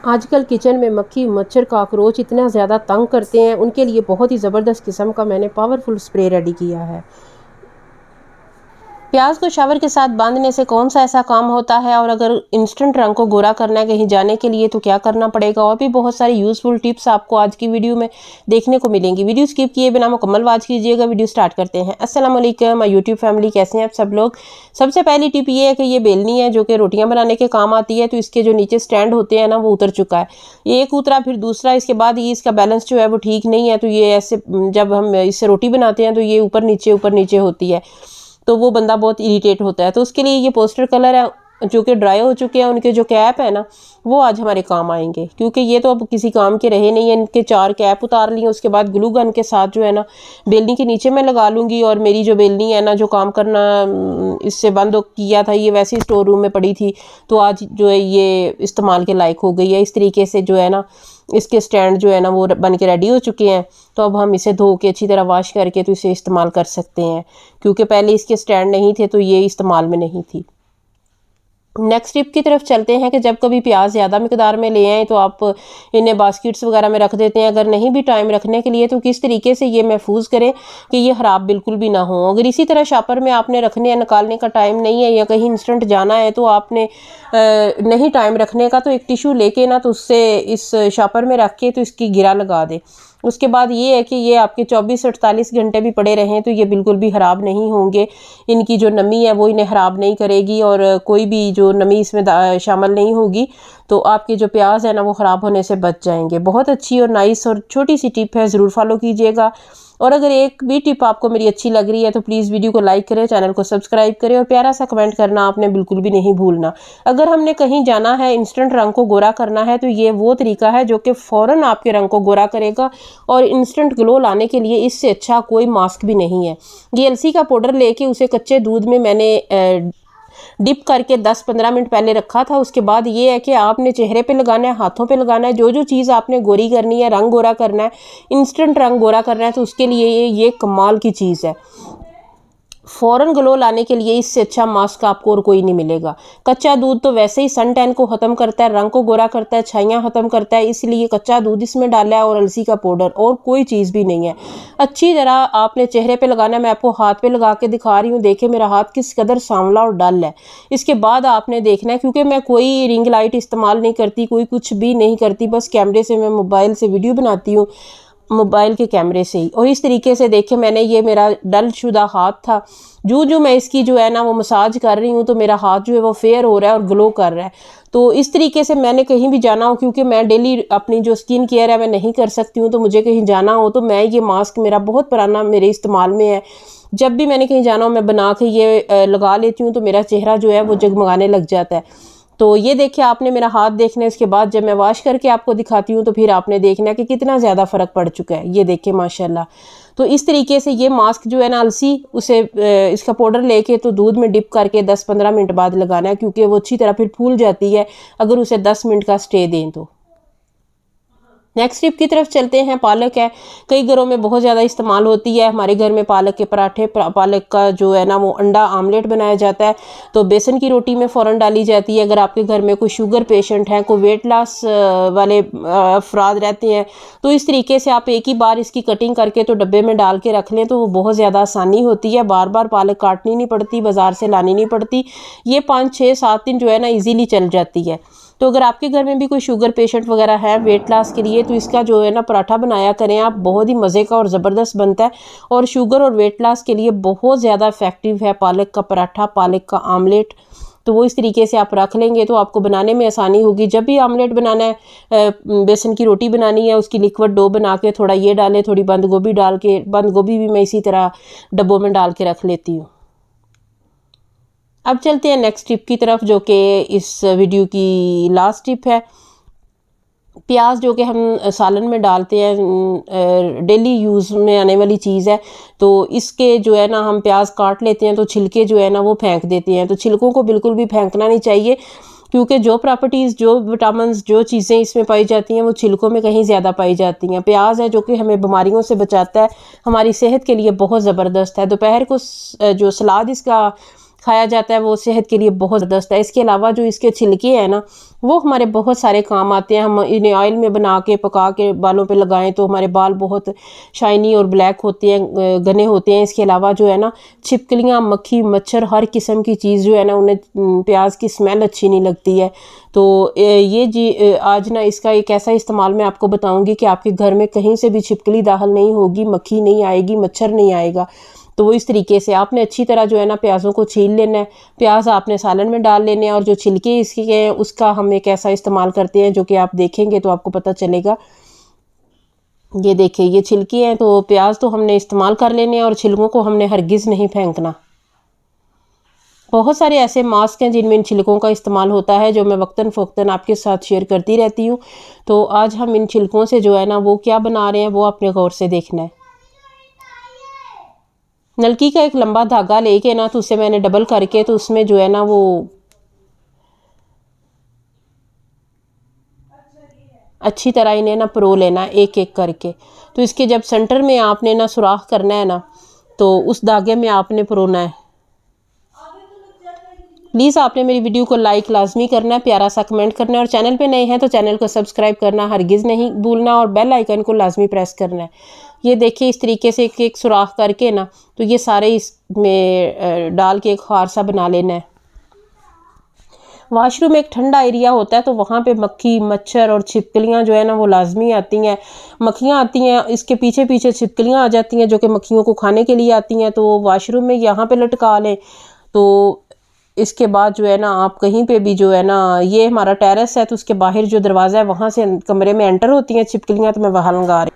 आजकल किचन में मक्खी मच्छर कॉकरोच इतना ज़्यादा तंग करते हैं, उनके लिए बहुत ही ज़बरदस्त किस्म का मैंने पावरफुल स्प्रे रेडी किया है। प्याज को शावर के साथ बांधने से कौन सा ऐसा काम होता है, और अगर इंस्टेंट रंग को गोरा करना है कहीं जाने के लिए तो क्या करना पड़ेगा, और भी बहुत सारी यूजफुल टिप्स आपको आज की वीडियो में देखने को मिलेंगी। वीडियो स्किप किए बिना मुकम्मल वॉच कीजिएगा। वीडियो स्टार्ट करते हैं। अस्सलाम वालेकुम माय यूट्यूब फैमिली, कैसे हैं आप सब लोग। सबसे पहली टिप ये है कि ये बेलनी है जो कि रोटियां बनाने के काम आती है, तो इसके जो नीचे स्टैंड होते हैं ना वो उतर चुका है। एक उतरा, फिर दूसरा, इसके बाद ये इसका बैलेंस जो है वो ठीक नहीं है, तो ये ऐसे जब हम इससे रोटी बनाते हैं तो ये ऊपर नीचे होती है, तो वो बंदा बहुत इरिटेट होता है। तो उसके लिए ये पोस्टर कलर है जो कि ड्राई हो चुके हैं, उनके जो कैप है ना वो आज हमारे काम आएंगे, क्योंकि ये तो अब किसी काम के रहे नहीं है। इनके 4 कैप उतार लिए, उसके बाद ग्लू गन के साथ जो है ना बेलनी के नीचे मैं लगा लूँगी। और मेरी जो बेलनी है ना, जो काम करना इससे बंद किया था, ये वैसे ही स्टोर रूम में पड़ी थी, तो आज जो है ये इस्तेमाल के लायक हो गई है। इस तरीके से जो है ना इसके स्टैंड जो है ना वो बन के रेडी हो चुके हैं। तो अब हम इसे धो के अच्छी तरह वॉश करके तो इसे इस्तेमाल कर सकते हैं, क्योंकि पहले इसके स्टैंड नहीं थे तो ये इस्तेमाल में नहीं थी। नेक्स्ट टिप की तरफ चलते हैं कि जब कभी प्याज ज़्यादा मिकदार में ले आएँ तो आप इन्हें बास्केट्स वगैरह में रख देते हैं। अगर नहीं भी टाइम रखने के लिए तो किस तरीके से ये महफूज करें कि ये ख़राब बिल्कुल भी ना हो। अगर इसी तरह शॉपर में आपने रखने या निकालने का टाइम नहीं है, या कहीं इंस्टेंट जाना है, तो आपने नहीं टाइम रखने का, तो एक टिशू लेके ना तो उससे इस शॉपर में रख के तो इसकी गिरा लगा दे। उसके बाद ये है कि ये आपके 24 से 48 घंटे भी पड़े रहें तो ये बिल्कुल भी ख़राब नहीं होंगे। इनकी जो नमी है वो इन्हें ख़राब नहीं करेगी, और कोई भी जो नमी इसमें शामिल नहीं होगी, तो आपके जो प्याज है ना वो ख़राब होने से बच जाएंगे। बहुत अच्छी और नाइस और छोटी सी टिप है, ज़रूर फॉलो कीजिएगा। और अगर एक भी टिप आपको मेरी अच्छी लग रही है तो प्लीज़ वीडियो को लाइक करें, चैनल को सब्सक्राइब करें, और प्यारा सा कमेंट करना आपने बिल्कुल भी नहीं भूलना। अगर हमने कहीं जाना है, इंस्टेंट रंग को गोरा करना है, तो ये वो तरीका है जो कि फ़ौरन आपके रंग को गोरा करेगा, और इंस्टेंट ग्लो लाने के लिए इससे अच्छा कोई मास्क भी नहीं है। ये अलसी का पाउडर लेके उसे कच्चे दूध में मैंने डिप करके 10-15 मिनट पहले रखा था। उसके बाद ये है कि आपने चेहरे पे लगाना है, हाथों पे लगाना है, जो चीज़ आपने गोरी करनी है, रंग गोरा करना है, इंस्टेंट रंग गोरा करना है, तो उसके लिए ये कमाल की चीज़ है। फ़ौरन ग्लो लाने के लिए इससे अच्छा मास्क आपको और कोई नहीं मिलेगा। कच्चा दूध तो वैसे ही सन टैन को ख़त्म करता है, रंग को गोरा करता है, छाइयाँ ख़त्म करता है, इसलिए कच्चा दूध इसमें डाला है और अलसी का पाउडर, और कोई चीज़ भी नहीं है। अच्छी तरह आपने चेहरे पे लगाना है। मैं आपको हाथ पे लगा के दिखा रही हूँ, देखिए मेरा हाथ किस कदर सांवला और डल है। इसके बाद आपने देखना है, क्योंकि मैं कोई रिंग लाइट इस्तेमाल नहीं करती, कोई कुछ भी नहीं करती, बस कैमरे से, मैं मोबाइल से वीडियो बनाती हूँ, मोबाइल के कैमरे से ही। और इस तरीके से देखिए मैंने, ये मेरा डल शुदा हाथ था, जो मैं इसकी जो है ना वो मसाज कर रही हूँ तो मेरा हाथ जो है वो फेयर हो रहा है और ग्लो कर रहा है। तो इस तरीके से मैंने कहीं भी जाना हो, क्योंकि मैं डेली अपनी जो स्किन केयर है मैं नहीं कर सकती हूँ, तो मुझे कहीं जाना हो तो मैं, ये मास्क मेरा बहुत पुराना मेरे इस्तेमाल में है, जब भी मैंने कहीं जाना हो मैं बना के ये लगा लेती हूँ, तो मेरा चेहरा जो है वो जगमगाने लग जाता है। तो ये देखिए आपने मेरा हाथ देखना है। इसके बाद जब मैं वॉश करके आपको दिखाती हूँ तो फिर आपने देखना है कि कितना ज़्यादा फ़र्क पड़ चुका है। ये देखिए माशाल्लाह। तो इस तरीके से ये मास्क जो है ना, अलसी उसे इसका पाउडर लेके तो दूध में डिप करके 10-15 मिनट बाद लगाना है, क्योंकि वो अच्छी तरह फिर फूल जाती है अगर उसे 10 मिनट का स्टे दें तो। नेक्स्ट टिप की तरफ चलते हैं। पालक है, कई घरों में बहुत ज़्यादा इस्तेमाल होती है। हमारे घर में पालक के पराठे, पालक का जो है ना वो अंडा आमलेट बनाया जाता है, तो बेसन की रोटी में फ़ौरन डाली जाती है। अगर आपके घर में कोई शुगर पेशेंट है, कोई वेट लॉस वाले अफराद रहते हैं, तो इस तरीके से आप एक ही बार इसकी कटिंग करके तो डब्बे में डाल के रख लें, तो वो बहुत ज़्यादा आसानी होती है। बार बार पालक काटनी नहीं पड़ती, बाज़ार से लानी नहीं पड़ती। ये 5-6-7 दिन जो है ना ईजीली चल जाती है। तो अगर आपके घर में भी कोई शुगर पेशेंट वगैरह है वेट लॉस के लिए, तो इसका जो है ना पराठा बनाया करें आप, बहुत ही मज़े का और ज़बरदस्त बनता है, और शुगर और वेट लॉस के लिए बहुत ज़्यादा इफेक्टिव है पालक का पराठा, पालक का आमलेट। तो वो इस तरीके से आप रख लेंगे तो आपको बनाने में आसानी होगी। जब भी आमलेट बनाना है, बेसन की रोटी बनानी है, उसकी लिक्विड डो बना के थोड़ा ये डालें, थोड़ी बंद गोभी डाल के, बंद गोभी भी मैं इसी तरह डब्बों में डाल के रख लेती हूँ। अब चलते हैं नेक्स्ट टिप की तरफ, जो कि इस वीडियो की लास्ट टिप है। प्याज जो कि हम सालन में डालते हैं, डेली यूज़ में आने वाली चीज़ है, तो इसके जो है ना हम प्याज काट लेते हैं तो छिलके जो है ना वो फेंक देते हैं। तो छिलकों को बिल्कुल भी फेंकना नहीं चाहिए, क्योंकि जो प्रॉपर्टीज़, जो विटामिन, जो चीज़ें इसमें पाई जाती हैं वो छिलकों में कहीं ज़्यादा पाई जाती हैं। प्याज है जो कि हमें बीमारियों से बचाता है, हमारी सेहत के लिए बहुत ज़बरदस्त है। दोपहर को जो सलाद इसका खाया जाता है वो सेहत के लिए बहुत ज़बरदस्त है। इसके अलावा जो इसके छिलके हैं ना वो हमारे बहुत सारे काम आते हैं। हम इन्हें ऑयल में बना के पका के बालों पे लगाएं तो हमारे बाल बहुत शाइनी और ब्लैक होते हैं, घने होते हैं। इसके अलावा जो है ना छिपकलियाँ, मक्खी, मच्छर, हर किस्म की चीज़ जो है ना उन्हें प्याज की स्मेल अच्छी नहीं लगती है। तो ये जी आज ना इसका एक ऐसा इस्तेमाल मैं आपको बताऊंगी कि आपके घर में कहीं से भी छिपकली दाखिल नहीं होगी, मक्खी नहीं आएगी, मच्छर नहीं आएगा। तो वो इस तरीके से आपने अच्छी तरह जो है ना प्याज़ों को छील लेना है। प्याज आपने सालन में डाल लेने हैं और जो छिलके इसके हैं उसका हम एक ऐसा इस्तेमाल करते हैं जो कि आप देखेंगे तो आपको पता चलेगा। ये देखिए ये छिलके हैं, तो प्याज तो हमने इस्तेमाल कर लेने हैं और छिलकों को हमने हरगिज़ नहीं फेंकना। बहुत सारे ऐसे मास्क हैं जिनमें इन छिलकों का इस्तेमाल होता है जो मैं वक्तन फ़वक्तन आपके साथ शेयर करती रहती हूँ। तो आज हम इन छिलकों से जो है ना वो क्या बना रहे हैं वो अपने गौर से देखना है। नलकी का एक लंबा धागा लेके ना तो उसे मैंने डबल करके तो उसमें जो है ना वो अच्छी तरह इन्हें ना परो लेना एक एक करके। तो इसके जब सेंटर में आपने ना सुराख करना है ना तो उस धागे में आपने परोना है। प्लीज़ आपने मेरी वीडियो को लाइक लाजमी करना है, प्यारा सा कमेंट करना है और चैनल पे नए हैं तो चैनल को सब्सक्राइब करना हरगिज़ नहीं भूलना और बेल आइकन को लाजमी प्रेस करना है। ये देखिए इस तरीके से एक एक सुराख करके ना तो ये सारे इसमें डाल के एक हार सा बना लेना है। वाशरूम एक ठंडा एरिया होता है तो वहाँ पे मक्खी, मच्छर और छिपकलियाँ जो है ना वो लाजमी आती हैं। मक्खियाँ आती हैं, इसके पीछे पीछे छिपकलियाँ आ जाती हैं जो कि मक्खियों को खाने के लिए आती हैं। तो वाशरूम में यहाँ पे लटका लें। तो इसके बाद जो है ना आप कहीं पे भी जो है ना ये हमारा टेरेस है तो उसके बाहर जो दरवाज़ा है वहाँ से कमरे में एंटर होती हैं छिपकलियाँ, तो मैं वहाँ लगा रही हूँ।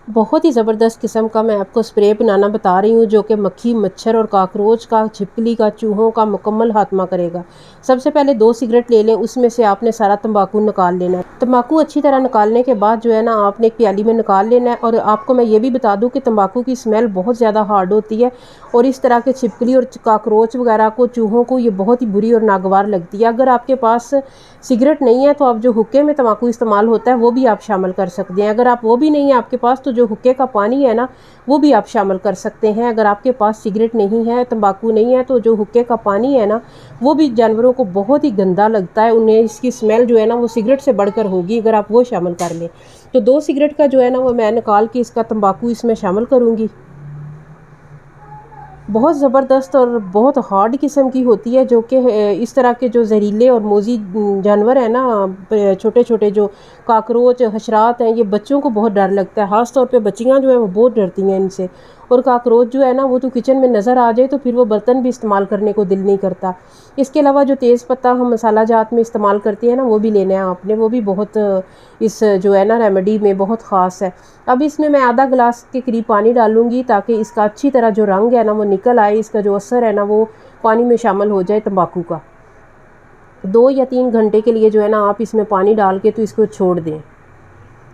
बहुत ही ज़बरदस्त किस्म का मैं आपको स्प्रे बनाना बता रही हूँ जो कि मक्खी, मच्छर और काकरोच का, छिपकली का, चूहों का मुकम्मल खात्मा करेगा। सबसे पहले 2 सिगरेट ले लें, उसमें से आपने सारा तंबाकू निकाल लेना है। तंबाकू अच्छी तरह निकालने के बाद जो है ना आपने एक प्याली में निकाल लेना है। और आपको मैं ये भी बता दूँ कि तंबाकू की स्मेल बहुत ज़्यादा हार्ड होती है और इस तरह के छिपकली और काकरोच वगैरह को, चूहों को ये बहुत ही बुरी और नागवार लगती है। अगर आपके पास सिगरेट नहीं है तो आप जो हुक्के में तंबाकू इस्तेमाल होता है वो भी आप शामिल कर सकते हैं। अगर आप वो भी नहीं है आपके पास तो जो हुक्के का पानी है ना वो भी आप शामिल कर सकते हैं। अगर आपके पास सिगरेट नहीं है, तंबाकू नहीं है तो जो हुक्के का पानी है ना वो भी जानवरों को बहुत ही गंदा लगता है, उन्हें इसकी स्मेल जो है ना वो सिगरेट से बढ़कर होगी अगर आप वो शामिल कर लें। तो 2 सिगरेट का जो है ना वो मैं निकाल के इसका तंबाकू इसमें शामिल करूँगी। बहुत ज़बरदस्त और बहुत हार्ड किस्म की होती है जो कि इस तरह के जो जहरीले और मोज़ी जानवर हैं ना, छोटे छोटे जो काकरोच, हशरात हैं, ये बच्चों को बहुत डर लगता है। ख़ास तौर पे बच्चियां जो हैं वो बहुत डरती हैं इनसे। और काकरोच जो है ना वो तो किचन में नज़र आ जाए तो फिर वो बर्तन भी इस्तेमाल करने को दिल नहीं करता। इसके अलावा जो तेज़ पत्ता हम मसाला जात में इस्तेमाल करते हैं ना वो भी लेना है आपने, वो भी बहुत इस जो है ना रेमेडी में बहुत ख़ास है। अब इसमें मैं आधा गिलास के करीब पानी डालूंगी ताकि इसका अच्छी तरह जो रंग है ना वो निकल आए, इसका जो असर है ना वो पानी में शामिल हो जाए तंबाकू का। 2 या 3 घंटे के लिए जो है ना आप इसमें पानी डाल के तो इसको छोड़ दें।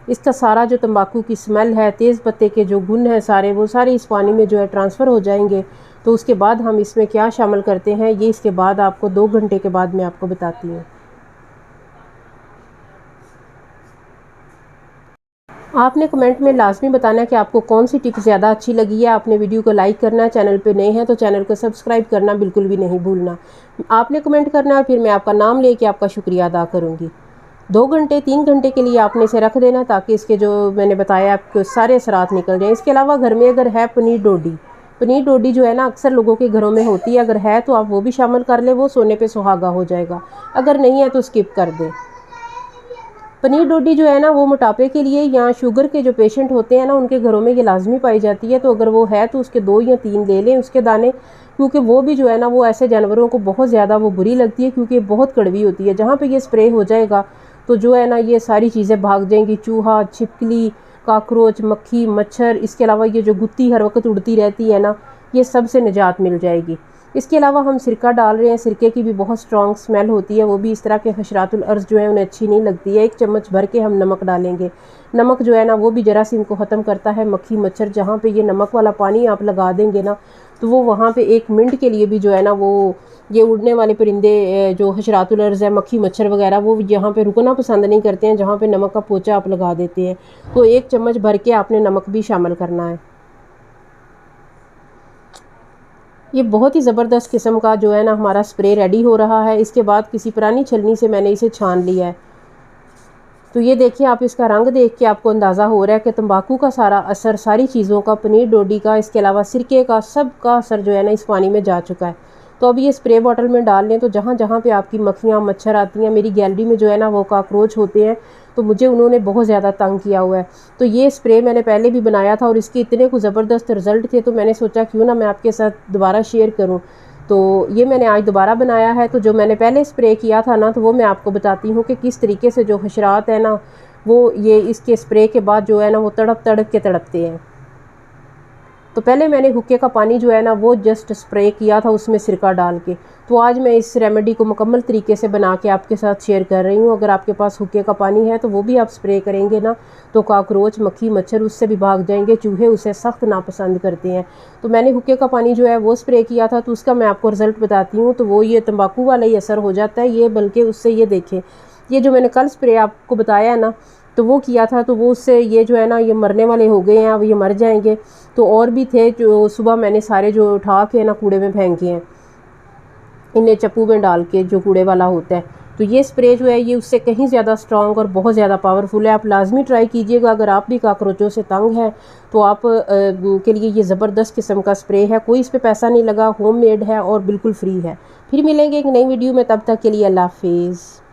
इसका सारा जो तंबाकू की स्मेल है, तेज़ पत्ते के जो गुण हैं सारे, वो सारे इस पानी में जो है ट्रांसफ़र हो जाएंगे। तो उसके बाद हम इसमें क्या शामिल करते हैं ये इसके बाद आपको 2 घंटे के बाद मैं आपको बताती हूँ। आपने कमेंट में लाजमी बताना है कि आपको कौन सी टिप ज़्यादा अच्छी लगी है। आपने वीडियो को लाइक करना है, चैनल पे नए हैं तो चैनल को सब्सक्राइब करना बिल्कुल भी नहीं भूलना। आपने कमेंट करना है और फिर मैं आपका नाम लेके आपका शुक्रिया अदा करूँगी। 2 घंटे 3 घंटे के लिए आपने इसे रख देना ताकि इसके जो मैंने बताया आपके सारे असरात निकल जाएँ। इसके अलावा घर में अगर है पनीर डोडी जो है ना अक्सर लोगों के घरों में होती है, अगर है तो आप वो भी शामिल कर लें, वो सोने पे सुहागा हो जाएगा। अगर नहीं है तो स्किप कर दें। पनीर डोडी जो है ना वो मोटापे के लिए या शुगर के जो पेशेंट होते हैं ना उनके घरों में ये लाजमी पाई जाती है। तो अगर वो है तो उसके 2 या 3 ले लें उसके दाने, क्योंकि वो भी जो है ना वो ऐसे जानवरों को बहुत ज़्यादा वो बुरी लगती है क्योंकि बहुत कड़वी होती है। जहाँ पे ये स्प्रे हो जाएगा तो जो है ना ये सारी चीज़ें भाग जाएंगी, चूहा, छिपकली, काकरोच, मक्खी, मच्छर। इसके अलावा ये जो गुत्ती हर वक्त उड़ती रहती है ना ये सब से निजात मिल जाएगी। इसके अलावा हम सिरका डाल रहे हैं, सिरके की भी बहुत स्ट्रॉन्ग स्मेल होती है, वो भी इस तरह के हशरातुल अर्ज़ जो है उन्हें अच्छी नहीं लगती है। 1 चम्मच भर के हम नमक डालेंगे। नमक जो है ना वो भी जरासीम को ख़त्म करता है, मक्खी मच्छर। जहाँ पे ये नमक वाला पानी आप लगा देंगे ना तो वो वहाँ पे 1 मिनट के लिए भी जो है ना वो ये उड़ने वाले परिंदे जो हशरातुल अर्ज़ है, मक्खी मच्छर वगैरह, वो यहाँ पे रुकना पसंद नहीं करते हैं जहाँ पे नमक का पोचा आप लगा देते हैं। तो 1 चम्मच भर के आपने नमक भी शामिल करना है। ये बहुत ही ज़बरदस्त किस्म का जो है ना हमारा स्प्रे रेडी हो रहा है। इसके बाद किसी पुरानी छलनी से मैंने इसे छान लिया है। तो ये देखिए, आप इसका रंग देख के आपको अंदाज़ा हो रहा है कि तंबाकू का सारा असर, सारी चीज़ों का, पनीर डोडी का, इसके अलावा सिरके का, सब का असर जो है ना इस पानी में जा चुका है। तो अब ये स्प्रे बॉटल में डाल लें तो जहाँ जहाँ पे आपकी मक्खियाँ मच्छर आती हैं, मेरी गैलरी में जो है ना वो कॉकरोच होते हैं, तो मुझे उन्होंने बहुत ज़्यादा तंग किया हुआ है। तो ये स्प्रे मैंने पहले भी बनाया था और इसके इतने कुछ ज़बरदस्त रिज़ल्ट थे, तो मैंने सोचा क्यों ना मैं आपके साथ दोबारा शेयर करूँ। तो ये मैंने आज दोबारा बनाया है। तो जो मैंने पहले स्प्रे किया था ना, तो वो मैं आपको बताती हूँ कि किस तरीके से जो हशरात है ना, वो ये इसके स्प्रे के बाद जो है ना वो तड़प तड़प के तड़पते हैं। तो पहले मैंने हुक्के का पानी जो है ना वो जस्ट स्प्रे किया था उसमें सिरका डाल के। तो आज मैं इस रेमेडी को मुकम्मल तरीके से बना के आपके साथ शेयर कर रही हूँ। अगर आपके पास हुक्के का पानी है तो वो भी आप स्प्रे करेंगे ना, तो कॉकरोच, मक्खी, मच्छर उससे भी भाग जाएंगे। चूहे उसे सख्त नापसंद करते हैं। तो मैंने हुक्के का पानी जो है वो स्प्रे किया था, तो उसका मैं आपको रिज़ल्ट बताती हूँ। तो वो ये तंबाकू वाला ही असर हो जाता है, ये बल्कि उससे ये देखें, ये जो मैंने कल स्प्रे आपको बताया है ना, तो वो किया था, तो वो उससे ये जो है ना ये मरने वाले हो गए हैं, अब ये मर जाएंगे। तो और भी थे जो सुबह मैंने सारे जो उठा के ना कूड़े में फेंके हैं, इन्हें चप्पू में डाल के, जो कूड़े वाला होता है। तो ये स्प्रे जो है ये उससे कहीं ज़्यादा स्ट्रॉन्ग और बहुत ज़्यादा पावरफुल है। आप लाजमी ट्राई कीजिएगा। अगर आप भी काकरोचों से तंग है तो आप के लिए ये ज़बरदस्त किस्म का स्प्रे है। कोई इस पर पैसा नहीं लगा, होम मेड है और बिल्कुल फ्री है। फिर मिलेंगे एक नई वीडियो में, तब तक के लिए अल्लाह हाफिज़।